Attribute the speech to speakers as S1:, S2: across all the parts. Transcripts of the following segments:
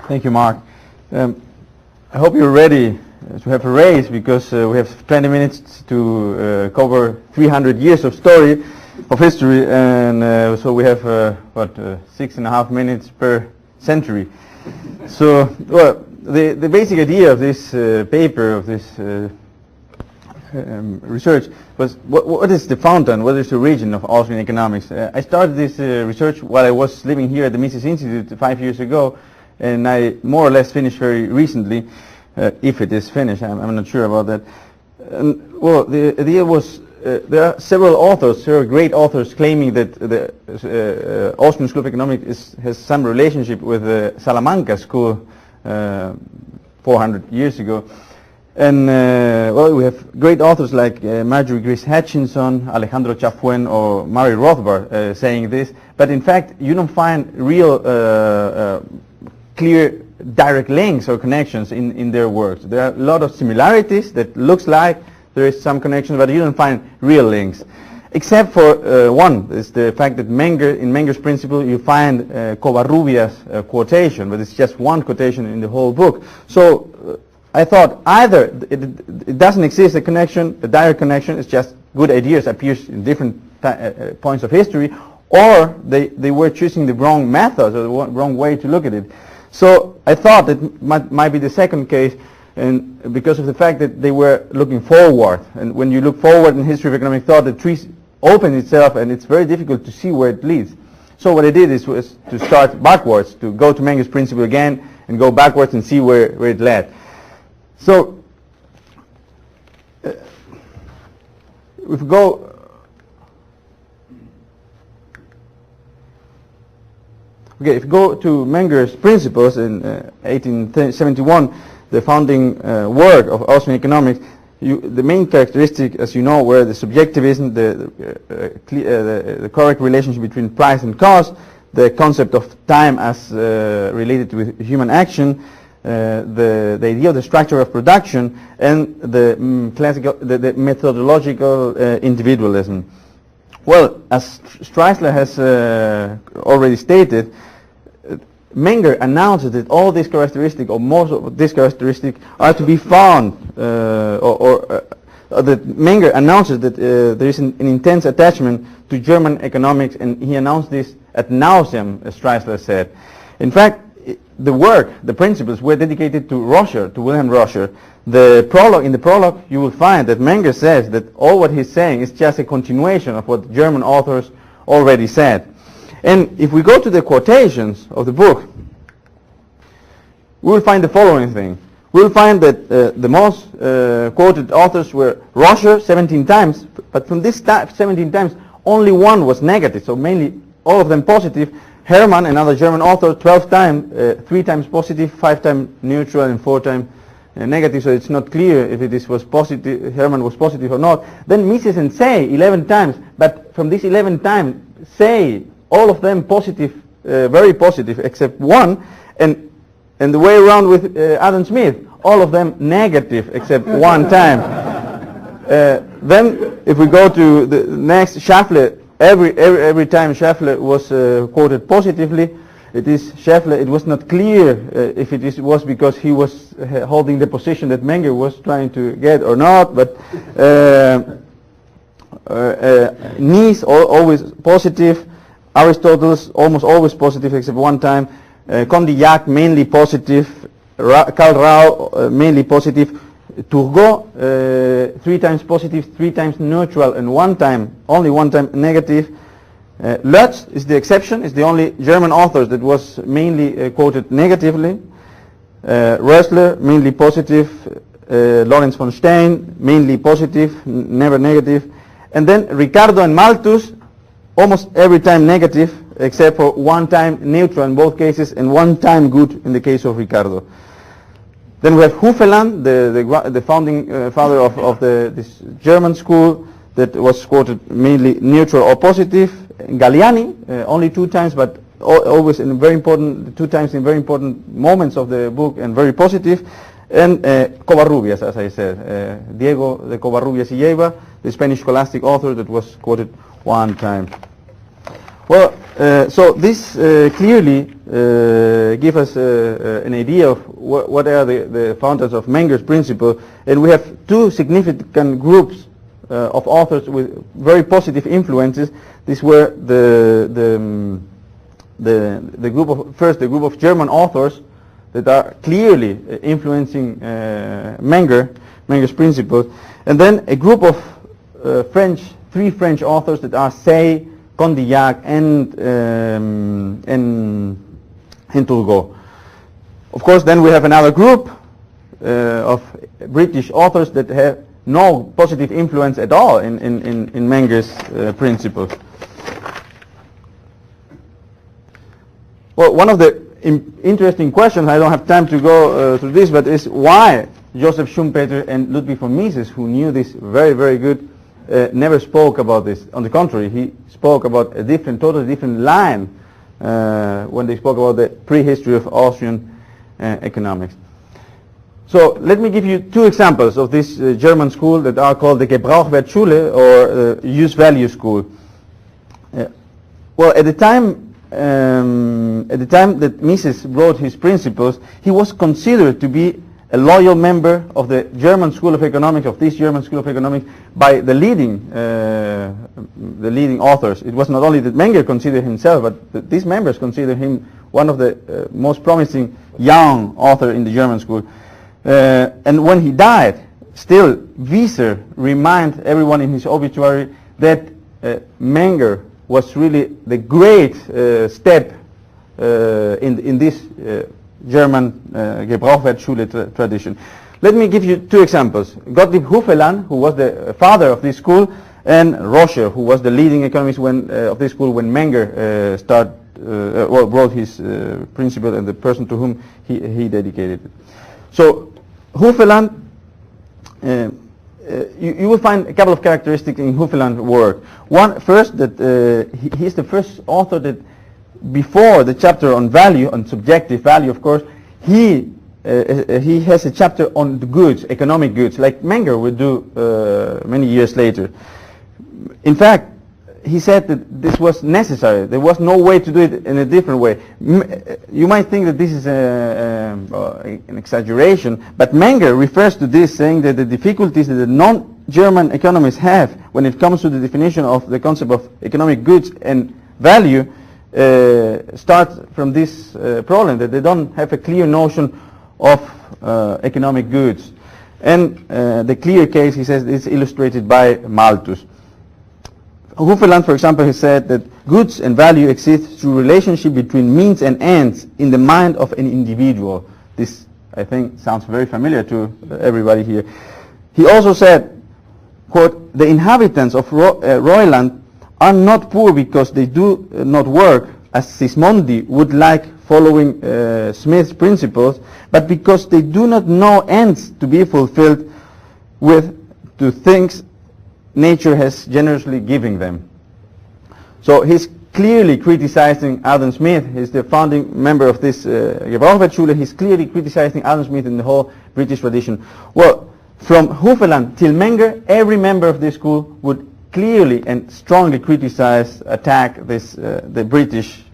S1: Thank you, Mark. I hope you're ready to have a race, because we have 20 minutes to cover 300 years of history, and so we have 6.5 minutes per century. So, well, the basic idea of this paper, of this research, was what is the fountain, what is the origin of Austrian economics? I started this research while I was living here at the Mises Institute 5 years ago, and I more or less finished very recently. If it is finished, I'm not sure about that. Well, the idea was there are several great authors claiming that the Austrian School of Economics has some relationship with the Salamanca School 400 years ago. And well, we have great authors like Marjorie Grace Hutchinson, Alejandro Chafuen, or Murray Rothbard saying this. But in fact, you don't find real clear direct links or connections in their works. There are a lot of similarities that looks like there is some connection, but you don't find real links. Except for one, is the fact that in Menger's principle you find Covarrubias' quotation, but it's just one quotation in the whole book. So I thought either it doesn't exist a direct connection, it's just good ideas appears in different points of history, or they were choosing the wrong methods or the wrong way to look at it. So I thought it might be the second case, and because of the fact that they were looking forward. And when you look forward in history of economic thought, the tree opens itself and it's very difficult to see where it leads. So what I did was to start backwards, to go to Menger's principle again and go backwards and see where it led. So if we go if you go to Menger's principles in 1871, the founding work of Austrian economics, the main characteristic, as you know, were the subjectivism, the correct relationship between price and cost, the concept of time as related with human action, the idea of the structure of production, and the methodological individualism. Well, as Streisler has already stated, Menger announced that all these characteristics, or most of these characteristics, are to be found, that Menger announces that there is an intense attachment to German economics, and he announced this ad nauseam, as Streisler said. In fact, the principles were dedicated to Roscher, to Wilhelm Roscher. In the prologue, you will find that Menger says that all what he's saying is just a continuation of what German authors already said. And if we go to the quotations of the book, we will find the following thing. We will find that the most quoted authors were Roscher 17 times, but from this 17 times, only one was negative, so mainly all of them positive. Hermann, another German author, 12 times, 3 times positive, 5 times neutral, and 4 times negative, so it's not clear if it was positive, Hermann was positive or not. Then Mises and Say, 11 times, but from this 11 times, Say, all of them positive, very positive, except one, and the way around with Adam Smith, all of them negative, except one time. Then, if we go to the next, Schaeffler, every time Schaeffler was quoted positively, it was not clear if it was because he was holding the position that Menger was trying to get or not, but Nice always positive, Aristotle's almost always positive except one time, Condillac mainly positive, Karl Rau mainly positive, Turgot 3 times positive, 3 times neutral, and only one time negative. Lutz is the exception, is the only German author that was mainly quoted negatively. Rössler mainly positive, Lorenz von Stein mainly positive, never negative. And then Ricardo and Malthus almost every time negative, except for one time neutral in both cases and one time good in the case of Ricardo. Then we have Hufeland, the founding father of this German school, that was quoted mainly neutral or positive. Galliani, only 2 times, but always in very important, 2 times in very important moments of the book, and very positive. And Covarrubias, as I said, Diego de Covarrubias y Lleida, the Spanish scholastic author that was quoted 1 time. Well, so this clearly gives us an idea of what are the founders of Menger's principle, and we have two significant groups of authors with very positive influences. These were the group of the group of German authors that are clearly influencing Menger's principles, and then a group of three French authors that are Say, Condillac, and Turgot. Of course, then we have another group of British authors that have no positive influence at all in Menger's principles. Well, one of the interesting questions, I don't have time to go through this, but is why Joseph Schumpeter and Ludwig von Mises, who knew this very, very good, never spoke about this. On the contrary, he spoke about a totally different line when they spoke about the prehistory of Austrian economics. So let me give you two examples of this German school that are called the Gebrauchwertschule or use value school. Well, at the time that Mises wrote his principles, he was considered to be a loyal member of the German School of Economics, of this German School of Economics, by the leading authors. It was not only that Menger considered himself, but these members considered him one of the most promising young author in the German school. And when he died, still Wieser reminded everyone in his obituary that Menger was really the great step in this German Gebrauchwertschule tradition. Let me give you two examples. Gottlieb Hufeland, who was the father of this school, and Roscher, who was the leading economist of this school when Menger wrote his principle and the person to whom he dedicated it. So Hufeland, you will find a couple of characteristics in Hufeland's work. One, first, that he is the first author that, before the chapter on value, on subjective value, of course, he has a chapter on the goods, economic goods, like Menger would do many years later. In fact, he said that this was necessary. There was no way to do it in a different way. You might think that this is an exaggeration, but Menger refers to this, saying that the difficulties that the non-German economists have when it comes to the definition of the concept of economic goods and value start from this problem, that they don't have a clear notion of economic goods. And the clear case, he says, is illustrated by Malthus. Hufeland, for example, has said that goods and value exist through relationship between means and ends in the mind of an individual. This, I think, sounds very familiar to everybody here. He also said, quote, the inhabitants of Royland are not poor because they do not work, as Sismondi would like, following Smith's principles, but because they do not know ends to be fulfilled with to things nature has generously given them. So he's clearly criticizing Adam Smith. He's the founding member of this Gebrauchwertschule. He's clearly criticizing Adam Smith and the whole British tradition. Well, from Hufeland till Menger, every member of this school would clearly and strongly criticize, attack this the British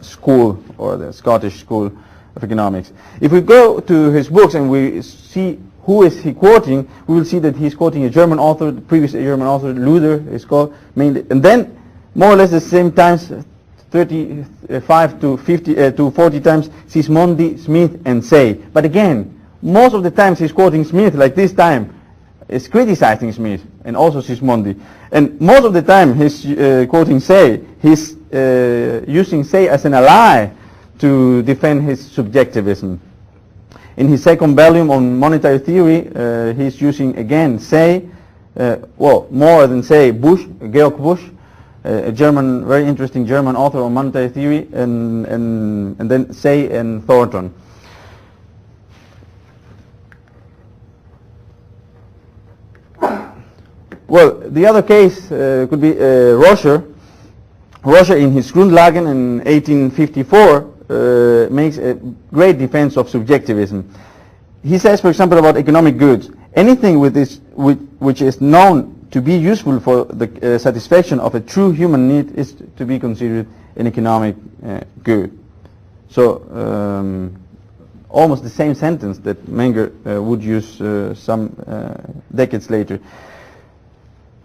S1: school or the Scottish School of Economics. If we go to his books and we see who is he quoting, we will see that he's quoting a German author, the previous German author, Luther is called mainly, and then more or less the same times, 35 to 50 to 40 times, Sismondi, Smith, and Say. But again, most of the times he's quoting Smith, like this time, is criticizing Smith and also Sismondi. And most of the time he's quoting Say, he's using Say as an ally to defend his subjectivism. In his second volume on monetary theory, he's using again Say, well, more than Say, Busch, Georg Busch, a German, very interesting German author on monetary theory, and then Say and Thornton. Well, the other case could be Roscher. Roscher, in his Grundlagen in 1854, makes a great defense of subjectivism. He says, for example, about economic goods, anything which is known to be useful for the satisfaction of a true human need is to be considered an economic good. So almost the same sentence that Menger would use some decades later.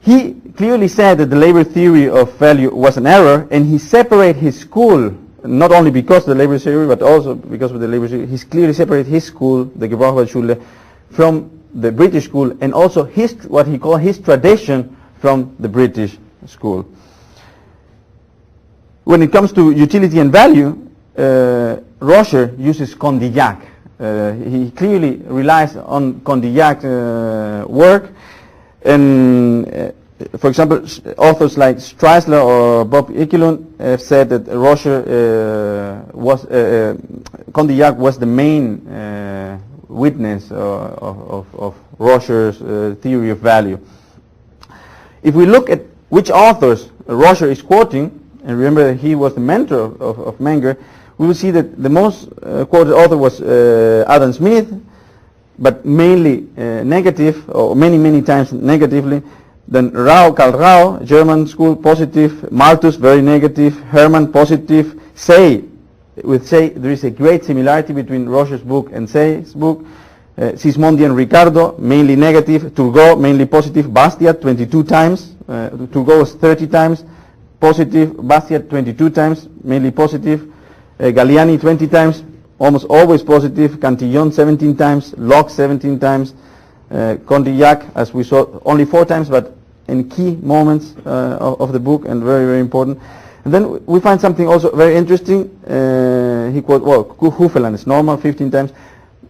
S1: He clearly said that the labor theory of value was an error, and he separated his school, not only because of the labor theory, but also because of the labor theory. He clearly separated his school, the Gebrauchsschule, from the British school, and also his, what he called his tradition, from the British school. When it comes to utility and value, Rocher uses Condillac. He clearly relies on Condillac work, and for example, authors like Streisler or Bob Ekelund have said that Rocher Condillac was the main witness of Rocher's theory of value. If we look at which authors Rocher is quoting, and remember that he was the mentor of Menger, we will see that the most quoted author was Adam Smith, but mainly negative, or many times negatively. Then Karl Rau, German school, positive. Malthus, very negative. Hermann, positive. Say, with Say, there is a great similarity between Rocher's book and Say's book. Sismondi and Ricardo, mainly negative. Turgot, mainly positive. Bastiat, 22 times. Turgot was 30 times positive. Bastiat, 22 times, mainly positive. Galliani, 20 times, almost always positive. Cantillon, 17 times. Locke, 17 times. Condillac, as we saw, only 4 times, but in key moments of the book, and very important. And then we find something also very interesting. He quotes, well, Hufeland is normal, 15 times.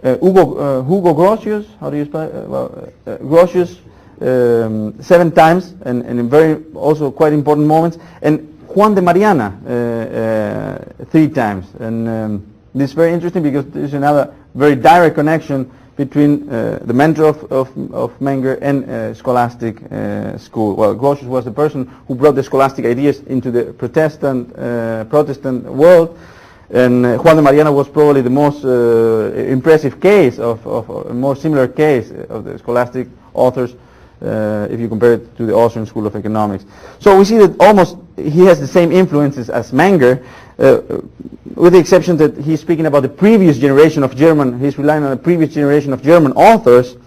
S1: Hugo Grotius, how do you spell it? Grotius, 7 times, and in very also quite important moments. And Juan de Mariana, 3 times. And this is very interesting because there is another very direct connection between the mentor of Menger and scholastic school. Well, Grotius was the person who brought the scholastic ideas into the Protestant world, and Juan de Mariana was probably the most impressive case of a more similar case of the scholastic authors if you compare it to the Austrian School of Economics. So we see that almost he has the same influences as Menger, with the exception that he's speaking about the previous generation of German, he's relying on a previous generation of German authors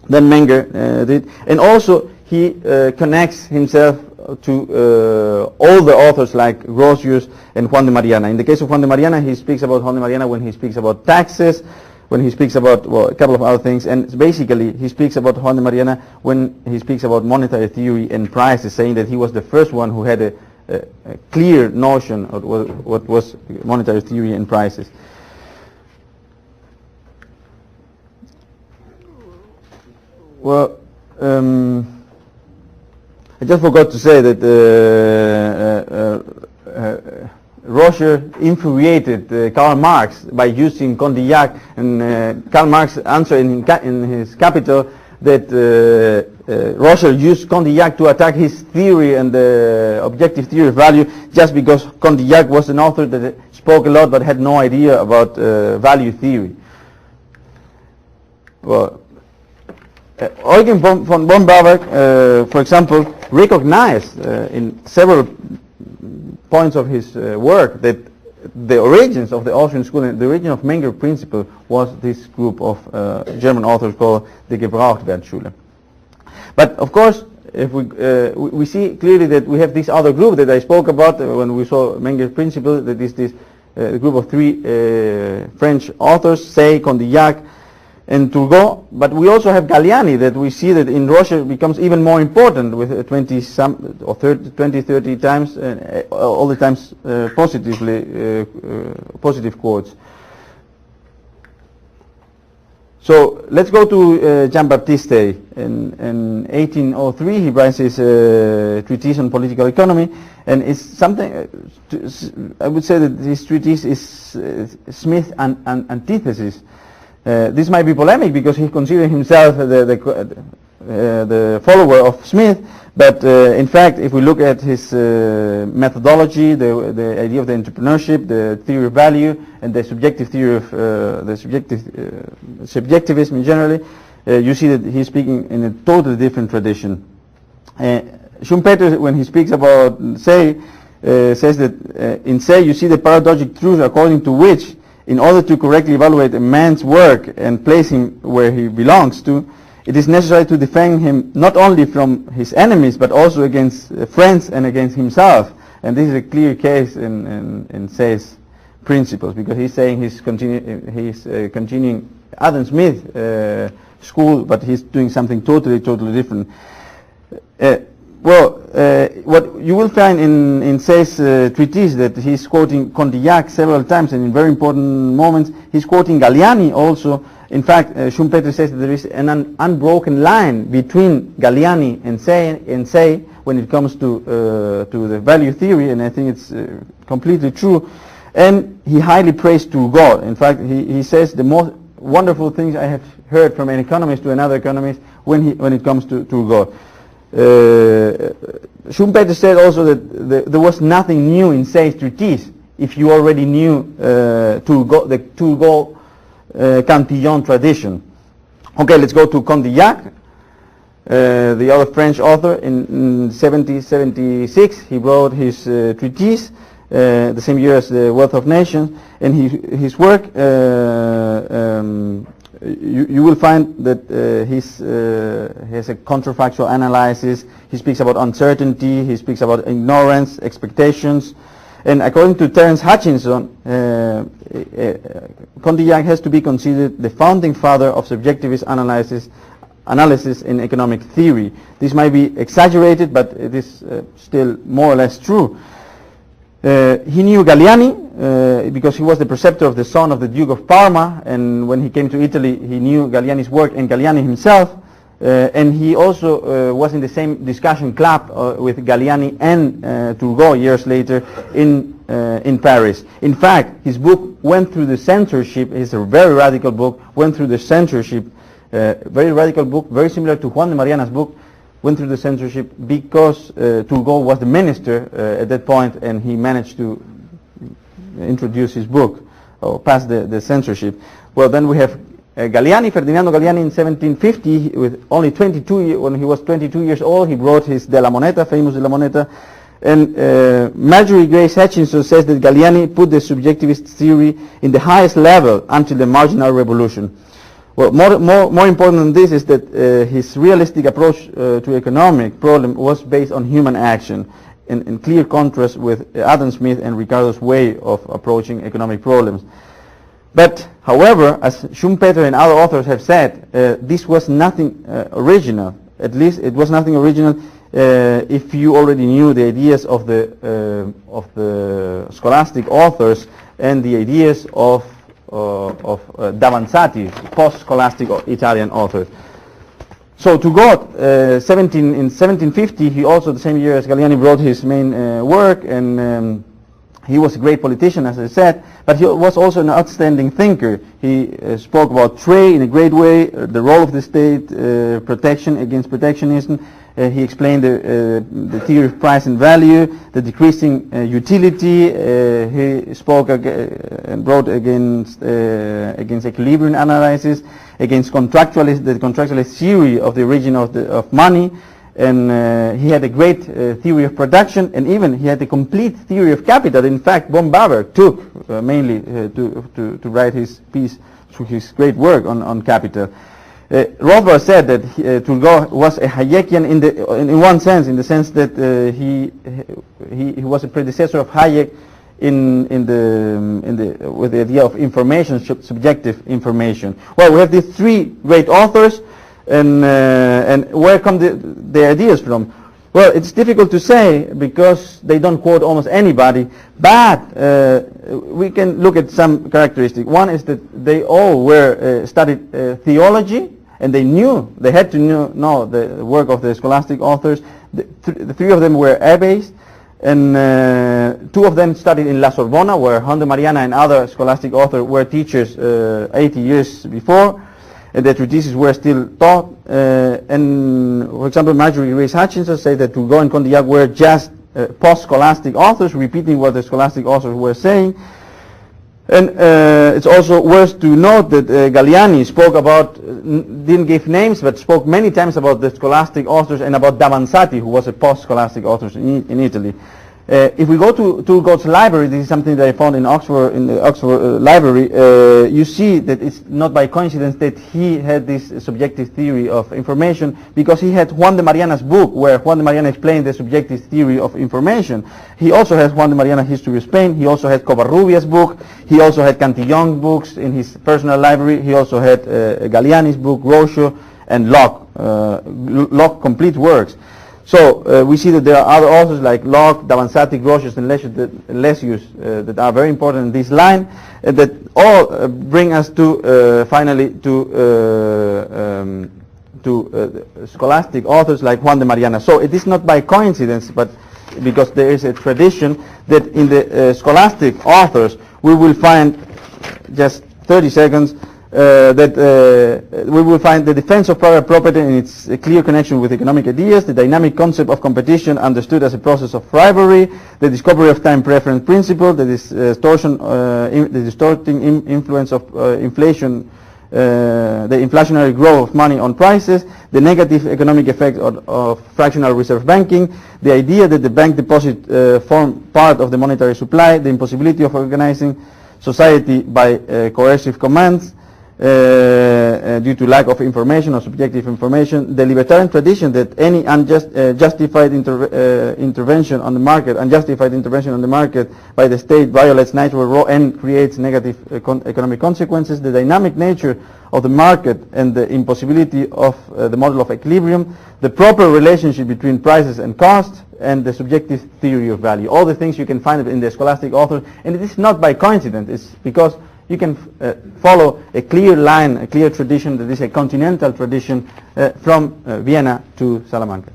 S1: than Menger did. And also he connects himself to all the authors like Grotius and Juan de Mariana. In the case of Juan de Mariana, he speaks about Juan de Mariana when he speaks about taxes, when he speaks about, well, a couple of other things, and basically he speaks about Juan de Mariana when he speaks about monetary theory and prices, saying that he was the first one who had a clear notion of what was monetary theory and prices. Well, I just forgot to say that Rocher infuriated Karl Marx by using Condillac, and Karl Marx answered in his Capital that Rocher used Condillac to attack his theory and the objective theory of value just because Condillac was an author that spoke a lot but had no idea about value theory. Well, Eugen von Bombarberg, for example, recognized in several points of his work that the origins of the Austrian school and the origin of Menger principle was this group of German authors called the Gebrauchtwertschule. But of course, if we see clearly that we have this other group that I spoke about when we saw Menger's principle, that is this group of 3 French authors, Say, Condillac, and Turgot, but we also have Galliani that we see that in Rocher becomes even more important with 20 or 30 times, all the times positive quotes. So let's go to Jean-Baptiste. In 1803 he writes his treatise on political economy, and it's something, I would say that this treatise is Smith's antithesis. This might be polemic because he considers himself the follower of Smith, but in fact, if we look at his methodology, the idea of the entrepreneurship, the theory of value, and the subjective theory of subjectivism generally, you see that he's speaking in a totally different tradition. Schumpeter, when he speaks about Say, says that in Say you see the paradoxic truth according to which, in order to correctly evaluate a man's work and place him where he belongs to, it is necessary to defend him not only from his enemies but also against friends and against himself. And this is a clear case in Say's principles, because he's saying he's continuing Adam Smith school, but he's doing something totally different. What you will find in Say's treatise, that he's quoting Condillac several times, and in very important moments he's quoting Galliani also. In fact, Schumpeter says that there is an unbroken line between Galliani and Say when it comes to the value theory, and I think it's completely true. And he highly praised Turgot. In fact, he says the most wonderful things I have heard from an economist to another economist when it comes to Turgot. Schumpeter said also that there was nothing new in Say's treatise if you already knew the Turgot Cantillon tradition. Okay, let's go to Condillac, the other French author. In 1776 he wrote his treatise, the same year as The Wealth of Nations, and his work, you will find that he has a counterfactual analysis. He speaks about uncertainty, he speaks about ignorance, expectations, and according to Terence Hutchinson, Condillac has to be considered the founding father of subjectivist analysis in economic theory. This might be exaggerated, but it is still more or less true. He knew Galliani because he was the preceptor of the son of the Duke of Parma, and when he came to Italy he knew Galliani's work and Galliani himself, and he also was in the same discussion club with Galliani and Turgot years later in Paris. In fact, his book went through the censorship. It's a very radical book, went through the censorship, very radical book, very similar to Juan de Mariana's book, went through the censorship because Turgot was the minister at that point, and he managed to introduce his book or pass the censorship. Well, then we have Ferdinando Galliani in 1750, with only 22, when he was 22 years old, he wrote his De la Moneta, famous De la Moneta. And Marjorie Grace Hutchinson says that Galliani put the subjectivist theory in the highest level until the marginal revolution. Well, more important than this is that his realistic approach to economic problem was based on human action, in clear contrast with Adam Smith and Ricardo's way of approaching economic problems. But, however, as Schumpeter and other authors have said, this was nothing original. At least it was nothing original if you already knew the ideas of the scholastic authors and the ideas of Davanzati, post-scholastic Italian author. So Turgot, in 1750, he also, the same year as Galliani, wrote his main work, and he was a great politician, as I said, but he was also an outstanding thinker. He spoke about trade in a great way, the role of the state, protection against protectionism. He explained the theory of price and value, the decreasing utility. He spoke and wrote against equilibrium analysis, against the contractualist theory of the origin of money, and he had a great theory of production, and even he had a complete theory of capital. In fact, von Baber took mainly to write his piece through his great work on capital. Rothbard said that Turgot was a Hayekian in one sense, in the sense that he was a predecessor of Hayek with the idea of information, subjective information. Well, we have these three great authors, and where come the ideas from? Well, it's difficult to say because they don't quote almost anybody, but we can look at some characteristics. One is that they all studied theology, and they had to know the work of the scholastic authors. The three of them were abbés, and two of them studied in La Sorbona, where Juan de Mariana and other scholastic authors were teachers 80 years before, and the treatises were still taught. And for example, Marjorie Grace Hutchinson said that Turgot and Condillac were just post-scholastic authors, repeating what the scholastic authors were saying. And it's also worth to note that Galliani spoke about, didn't give names, but spoke many times about the scholastic authors and about Davanzati, who was a post-scholastic author in Italy. If we go to Turgot's library, this is something that I found in Oxford, in the Oxford library, you see that it's not by coincidence that he had this subjective theory of information, because he had Juan de Mariana's book, where Juan de Mariana explained the subjective theory of information. He also has Juan de Mariana History of Spain. He also had Covarrubias' book. He also had Cantillon's books in his personal library. He also had Galliani's book, Rocio, and Locke, Locke complete works. So we see that there are other authors like Locke, Davanzati, Grotius, and Lessius that are very important in this line, that all bring us to finally to scholastic authors like Juan de Mariana. So it is not by coincidence, but because there is a tradition that in the scholastic authors we will find, just 30 seconds, that we will find the defense of private property in its clear connection with economic ideas, the dynamic concept of competition understood as a process of rivalry, the discovery of time preference principle, the distorting influence of inflation, the inflationary growth of money on prices, the negative economic effect of fractional reserve banking, the idea that the bank deposit form part of the monetary supply, the impossibility of organizing society by coercive commands, due to lack of information or subjective information, the libertarian tradition that any unjustified intervention on the market, by the state violates natural law and creates negative economic consequences, the dynamic nature of the market and the impossibility of the model of equilibrium, the proper relationship between prices and costs, and the subjective theory of value. All the things you can find in the scholastic authors, and it is not by coincidence, it's because you can follow a clear line, a clear tradition that is a continental tradition from Vienna to Salamanca.